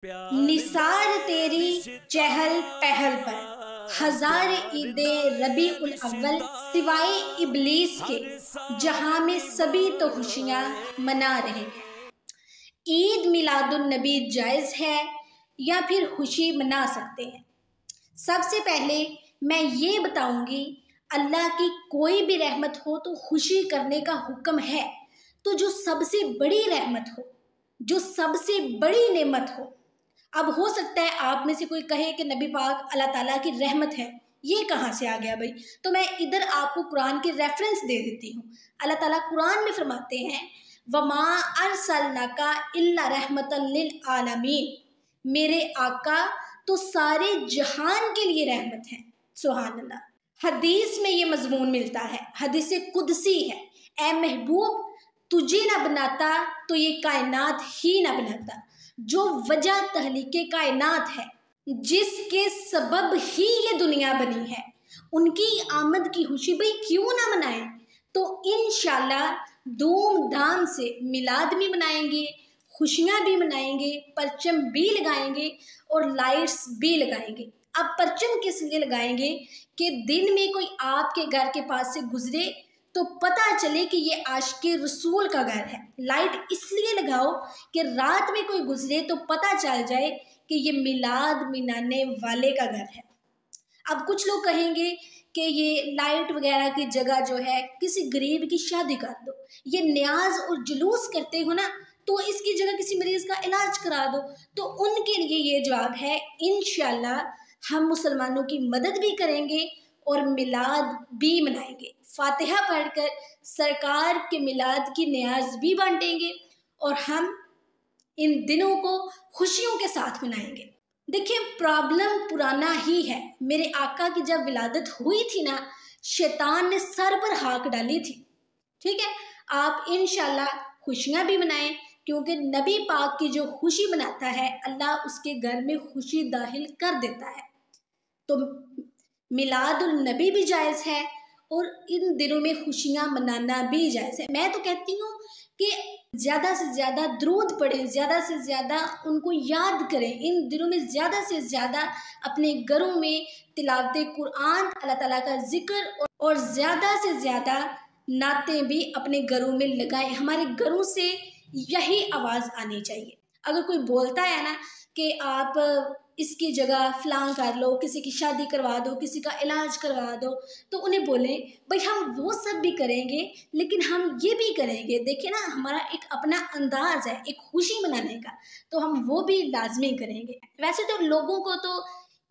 निसार तेरी चहल पहल पर हजार ईदे रबी उल अव्वल सिवाय इबलीस के जहां में सभी तो खुशियां मना रहे हैं। ईद मिलादुन नबी जायज़ है या फिर खुशी मना सकते हैं? सबसे पहले मैं ये बताऊंगी, अल्लाह की कोई भी रहमत हो तो खुशी करने का हुक्म है। तो जो सबसे बड़ी रहमत हो, जो सबसे बड़ी नेमत हो, अब हो सकता है आप में से कोई कहे कि नबी पाक अल्लाह ताला की रहमत है, ये कहाँ से आ गया भाई? तो मैं इधर आपको कुरान के रेफरेंस दे देती हूँ। अल्लाह ताला कुरान में फरमाते हैं, वमा अरसलनाका इल्ला रहमतल लिल आलमीन, मेरे आका तो सारे जहान के लिए रहमत है। सुभान अल्लाह। हदीस में ये मजमून मिलता है, हदीस कुदसी है, ए महबूब तुझे ना बनाता तो ये कायनात ही ना बनाता। जो वजह तहलीके कायनात है, जिसके सबब ही ये दुनिया बनी है, उनकी आमद की खुशी भाई क्यों ना मनाएं? तो इंशाल्लाह धूमधाम से मिलाद भी मनाएंगे, खुशियां भी मनाएंगे, परचम भी लगाएंगे और लाइट्स भी लगाएंगे। अब परचम किस लिए लगाएंगे कि दिन में कोई आपके घर के पास से गुजरे तो पता चले कि ये आशिक़े रसूल का घर है। लाइट इसलिए लगाओ कि रात में कोई गुजरे तो पता चल जाए कि ये मिलाद मनाने वाले का घर है। अब कुछ लोग कहेंगे कि ये लाइट वगैरह की जगह जो है किसी गरीब की शादी कर दो, ये न्याज और जुलूस करते हो ना, तो इसकी जगह किसी मरीज का इलाज करा दो। तो उनके लिए ये जवाब है, इंशाल्लाह हम मुसलमानों की मदद भी करेंगे और मिलाद भी मनाएंगे। फातिहा पढ़कर सरकार के मिलाद की न्याज भी बांटेंगे और हम इन दिनों को खुशियों के साथ मनाएंगे। देखिए, प्रॉब्लम पुराना ही है। मेरे आका की जब विलादत हुई थी ना, शैतान ने सर पर हाक डाली थी। ठीक है, आप इंशाल्लाह खुशियां भी मनाएं, क्योंकि नबी पाक की जो खुशी मनाता है, अल्लाह उसके घर में खुशी दाखिल कर देता है। तो मिलादुल नबी भी जायज़ है और इन दिनों में खुशियां मनाना भी जायज़ है। मैं तो कहती हूँ कि ज़्यादा से ज़्यादा दरूद पढ़ें, ज़्यादा से ज़्यादा उनको याद करें। इन दिनों में ज़्यादा से ज़्यादा अपने घरों में तिलावत कुरान, अल्लाह ताला का जिक्र और ज़्यादा से ज़्यादा नातें भी अपने घरों में लगाएं। हमारे घरों से यही आवाज़ आनी चाहिए। अगर कोई बोलता है ना कि आप इसकी जगह फ़लाँ कर लो, किसी की शादी करवा दो, किसी का इलाज करवा दो, तो उन्हें बोलें भाई हम वो सब भी करेंगे, लेकिन हम ये भी करेंगे। देखिए ना, हमारा एक अपना अंदाज़ है एक खुशी मनाने का, तो हम वो भी लाजमी करेंगे। वैसे तो लोगों को तो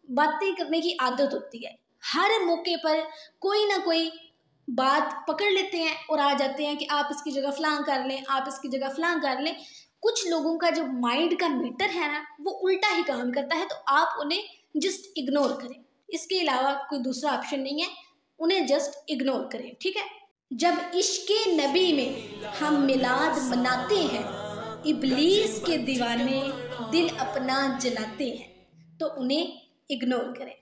बातें करने की आदत होती है, हर मौके पर कोई ना कोई बात पकड़ लेते हैं और आ जाते हैं कि आप इसकी जगह फ़लाँ कर लें, आप इसकी जगह फ़लाँ कर लें। कुछ लोगों का जो माइंड का मीटर है ना, वो उल्टा ही काम करता है, तो आप उन्हें जस्ट इग्नोर करें। इसके अलावा कोई दूसरा ऑप्शन नहीं है, उन्हें जस्ट इग्नोर करें। ठीक है, जब इश्क़े नबी में हम मिलाद मनाते हैं, इब्लीस के दीवाने दिल अपना जलाते हैं, तो उन्हें इग्नोर करें।